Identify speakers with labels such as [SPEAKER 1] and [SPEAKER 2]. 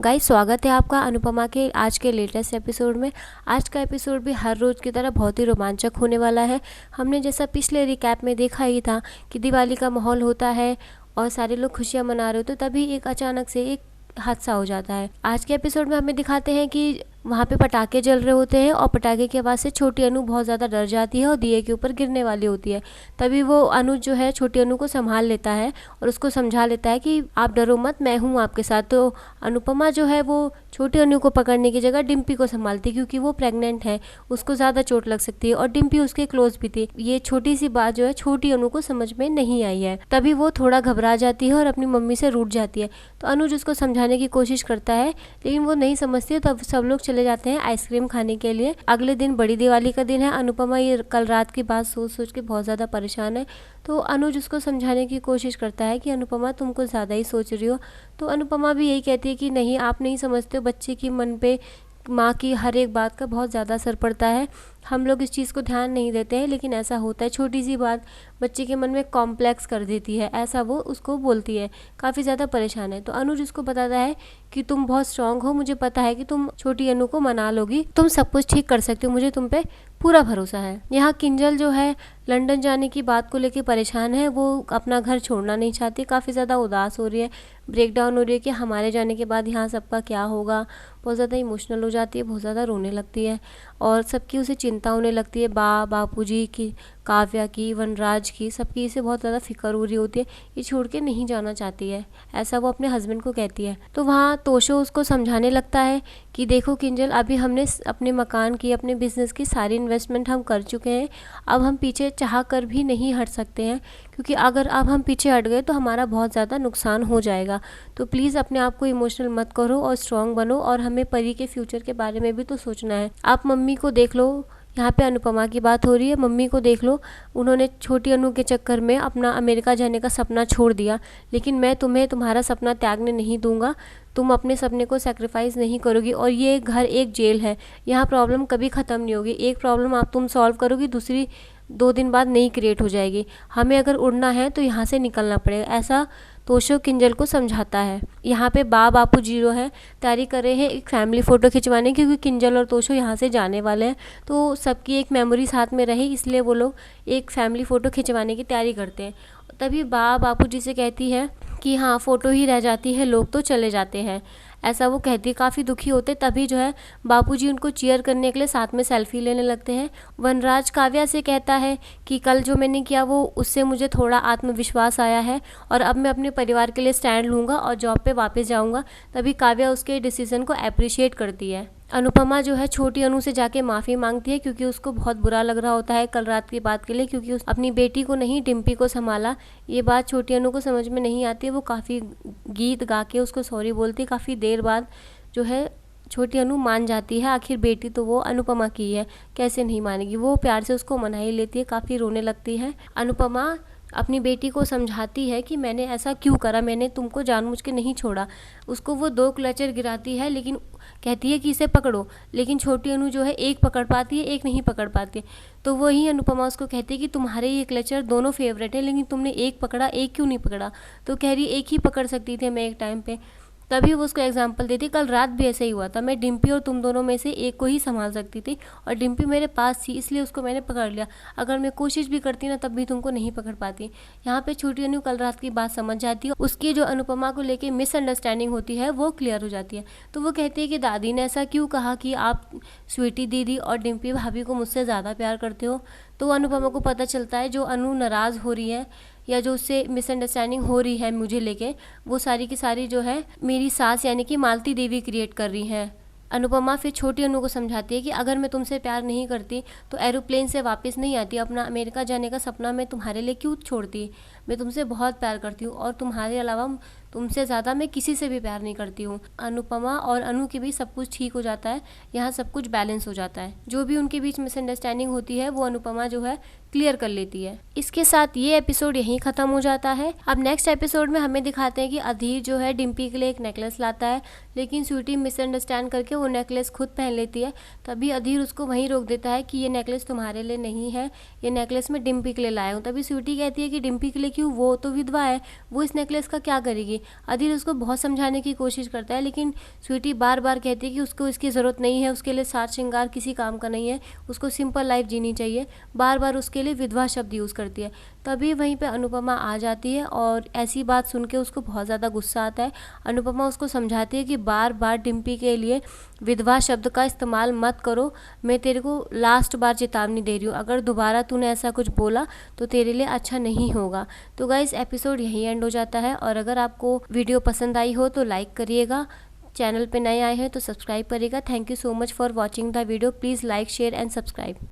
[SPEAKER 1] Guys, स्वागत है आपका अनुपमा के आज के लेटेस्ट एपिसोड में। आज का एपिसोड भी हर रोज़ की तरह बहुत ही रोमांचक होने वाला है। हमने जैसा पिछले रिकैप में देखा ही था कि दिवाली का माहौल होता है और सारे लोग खुशियां मना रहे होते, तभी एक अचानक से एक हादसा हो जाता है। आज के एपिसोड में हमें दिखाते हैं कि वहाँ पे पटाखे जल रहे होते हैं और पटाखे की आवाज़ से छोटी अनु बहुत ज़्यादा डर जाती है और दिए के ऊपर गिरने वाली होती है। तभी वो अनुज जो है छोटी अनु को संभाल लेता है और उसको समझा लेता है कि आप डरो मत, मैं हूँ आपके साथ। तो अनुपमा जो है वो छोटी अनु को पकड़ने की जगह डिम्पी को संभालती, क्योंकि वो प्रेग्नेंट है, उसको ज़्यादा चोट लग सकती है और डिम्पी उसके क्लोज भी थी। ये छोटी सी बात जो है छोटी अनु को समझ में नहीं आई है। तभी वो थोड़ा घबरा जाती है और अपनी मम्मी से रूठ जाती है। तो अनुज उसको समझाने की कोशिश करता है, लेकिन वो नहीं समझती है। तब सब लोग चले जाते हैं आइसक्रीम खाने के लिए। अगले दिन बड़ी दिवाली का दिन है। अनुपमा ये कल रात की बात सोच सोच के बहुत ज़्यादा परेशान है। तो अनुज उसको समझाने की कोशिश करता है कि अनुपमा तुम कुछ ज़्यादा ही सोच रही हो। तो अनुपमा भी यही कहती है कि नहीं, आप नहीं समझते हो, बच्चे की मन पे माँ की हर एक बात का बहुत ज़्यादा असर पड़ता है। हम लोग इस चीज़ को ध्यान नहीं देते हैं, लेकिन ऐसा होता है। छोटी सी बात बच्चे के मन में कॉम्प्लेक्स कर देती है, ऐसा वो उसको बोलती है। काफ़ी ज़्यादा परेशान है। तो अनुज उसको बताता है कि तुम बहुत स्ट्रांग हो, मुझे पता है कि तुम छोटी अनु को मना लोगी, तुम सब कुछ ठीक कर सकती हो, मुझे तुम पे पूरा भरोसा है। यहाँ किंजल जो है लंदन जाने की बात को लेकर परेशान है। वो अपना घर छोड़ना नहीं चाहती, काफ़ी ज़्यादा उदास हो रही है, ब्रेकडाउन हो रही है कि हमारे जाने के बाद यहाँ सबका क्या होगा। बहुत ज़्यादा इमोशनल हो जाती है, बहुत ज़्यादा रोने लगती है और सबकी उसे चिंता होने लगती है। बापूजी की, काव्या की, वनराज की, सबकी इसे बहुत ज़्यादा फिक्र हो रही होती है। ये छोड़ के नहीं जाना चाहती है, ऐसा वो अपने हस्बैंड को कहती है। तो वहाँ तोशो उसको समझाने लगता है कि देखो किंजल, अभी हमने अपने मकान की, अपने बिजनेस की सारी इन्वेस्टमेंट हम कर चुके हैं। अब हम पीछे चाह कर भी नहीं हट सकते हैं, क्योंकि अगर अब हम पीछे हट गए तो हमारा बहुत ज़्यादा नुकसान हो जाएगा। तो प्लीज़ अपने आप को इमोशनल मत करो और स्ट्रॉन्ग बनो, और हमें परी के फ्यूचर के बारे में भी तो सोचना है। आप मम्मी को देख लो, यहाँ पे अनुपमा की बात हो रही है, मम्मी को देख लो, उन्होंने छोटी अनु के चक्कर में अपना अमेरिका जाने का सपना छोड़ दिया, लेकिन मैं तुम्हें तुम्हारा सपना त्यागने नहीं दूंगा। तुम अपने सपने को सेक्रीफाइस नहीं करोगी, और ये घर एक जेल है, यहाँ प्रॉब्लम कभी ख़त्म नहीं होगी। एक प्रॉब्लम आप तुम सॉल्व करोगी, दूसरी 2 दिन बाद नई क्रिएट हो जाएगी। हमें अगर उड़ना है तो यहाँ से निकलना पड़ेगा, ऐसा तोशो किंजल को समझाता है। यहाँ पे बापू जीरो है, तैयारी कर रहे हैं एक फैमिली फ़ोटो खिंचवाने की, क्योंकि किंजल और तोशो यहाँ से जाने वाले हैं, तो सबकी एक मेमोरी साथ में रहे, इसलिए वो लोग एक फैमिली फ़ोटो खिंचवाने की तैयारी करते हैं। तभी बापू जी से कहती है कि हाँ, फ़ोटो ही रह जाती है, लोग तो चले जाते हैं, ऐसा वो कहती है। काफ़ी दुखी होते। तभी जो है बापूजी उनको चीयर करने के लिए साथ में सेल्फी लेने लगते हैं। वनराज काव्या से कहता है कि कल जो मैंने किया वो, उससे मुझे थोड़ा आत्मविश्वास आया है और अब मैं अपने परिवार के लिए स्टैंड लूँगा और जॉब पे वापस जाऊँगा। तभी काव्या उसके डिसीज़न को अप्रिशिएट करती है। अनुपमा जो है छोटी अनु से जाके माफ़ी मांगती है, क्योंकि उसको बहुत बुरा लग रहा होता है कल रात की बात के लिए, क्योंकि उस अपनी बेटी को नहीं, डिम्पी को संभाला। ये बात छोटी अनु को समझ में नहीं आती है। वो काफ़ी गीत गा के उसको सॉरी बोलती है। काफ़ी देर बाद जो है छोटी अनु मान जाती है, आखिर बेटी तो वो अनुपमा की है, कैसे नहीं मानेगी। वो प्यार से उसको मना ही लेती है, काफ़ी रोने लगती है। अनुपमा अपनी बेटी को समझाती है कि मैंने ऐसा क्यों करा, मैंने तुमको जानबूझ के नहीं छोड़ा। उसको वो 2 क्लचर गिराती है, लेकिन कहती है कि इसे पकड़ो, लेकिन छोटी अनु जो है एक पकड़ पाती है, एक नहीं पकड़ पाती है। तो वही अनुपमा उसको कहती है कि तुम्हारे ये क्लचर दोनों फेवरेट है, लेकिन तुमने एक पकड़ा, एक क्यों नहीं पकड़ा। तो कह रही एक ही पकड़ सकती थी मैं एक टाइम पे। तभी वो उसको एग्जाम्पल देती, कल रात भी ऐसे ही हुआ था, मैं डिम्पी और तुम दोनों में से एक को ही संभाल सकती थी, और डिम्पी मेरे पास थी इसलिए उसको मैंने पकड़ लिया। अगर मैं कोशिश भी करती ना तब भी तुमको नहीं पकड़ पाती। यहाँ पे छोटी अनु कल रात की बात समझ जाती है। उसकी जो अनुपमा को लेके मिसअंडरस्टैंडिंग होती है वो क्लियर हो जाती है। तो वो कहती है कि दादी ने ऐसा क्यों कहा कि आप स्वीटी दीदी और डिम्पी भाभी को मुझसे ज़्यादा प्यार करते हो। तो अनुपमा को पता चलता है जो अनु नाराज़ हो रही है या जो उससे मिसअंडरस्टैंडिंग हो रही है मुझे लेके, वो सारी की सारी जो है मेरी सास यानी कि मालती देवी क्रिएट कर रही हैं। अनुपमा फिर छोटी अनु को समझाती है कि अगर मैं तुमसे प्यार नहीं करती तो एरोप्लेन से वापस नहीं आती, अपना अमेरिका जाने का सपना मैं तुम्हारे लिए क्यों छोड़ती। मैं तुमसे बहुत प्यार करती हूँ और तुम्हारे अलावा तुमसे ज़्यादा मैं किसी से भी प्यार नहीं करती हूँ। अनुपमा और अनु के बीच सब कुछ ठीक हो जाता है, यहाँ सब कुछ बैलेंस हो जाता है। जो भी उनके बीच मिसअंडरस्टैंडिंग होती है वो अनुपमा जो है क्लियर कर लेती है। इसके साथ ये एपिसोड यहीं ख़त्म हो जाता है। अब नेक्स्ट एपिसोड में हमें दिखाते हैं कि अधीर जो है डिम्पी के लिए एक नेकलेस लाता है, लेकिन स्वीटी मिसअंडरस्टैंड करके वो नेकलेस खुद पहन लेती है। तभी अधीर उसको वहीं रोक देता है कि ये नेकलेस तुम्हारे लिए नहीं है, ये नेकलेस मैं डिम्पी के लिए लाया हूँ। तभी स्वीटी कहती है कि डिम्पी के लिए क्यों, वो तो विधवा है, वो इस नेकलेस का क्या करेगी। चाहिए। अदिल उसको बहुत समझाने की कोशिश करता है, लेकिन स्वीटी बार बार कहती है कि उसको इसकी ज़रूरत नहीं है, उसके लिए साज श्रृंगार किसी काम का नहीं है, उसको सिंपल लाइफ जीनी चाहिए। बार बार उसके लिए विधवा शब्द यूज़ करती है। तभी वहीं पे अनुपमा आ जाती है और ऐसी बात सुन के उसको बहुत ज़्यादा गुस्सा आता है। अनुपमा उसको समझाती है कि बार बार डिम्पी के लिए विधवा शब्द का इस्तेमाल मत करो, मैं तेरे को लास्ट बार चेतावनी दे रही हूँ, अगर दोबारा तूने ऐसा कुछ बोला तो तेरे लिए अच्छा नहीं होगा। तो गाइस एपिसोड यहीं एंड हो जाता है, और अगर आपको वीडियो पसंद आई हो तो लाइक करिएगा, चैनल पे नए आए हैं तो सब्सक्राइब करिएगा। Thank you so much for watching the video. Please like share and subscribe.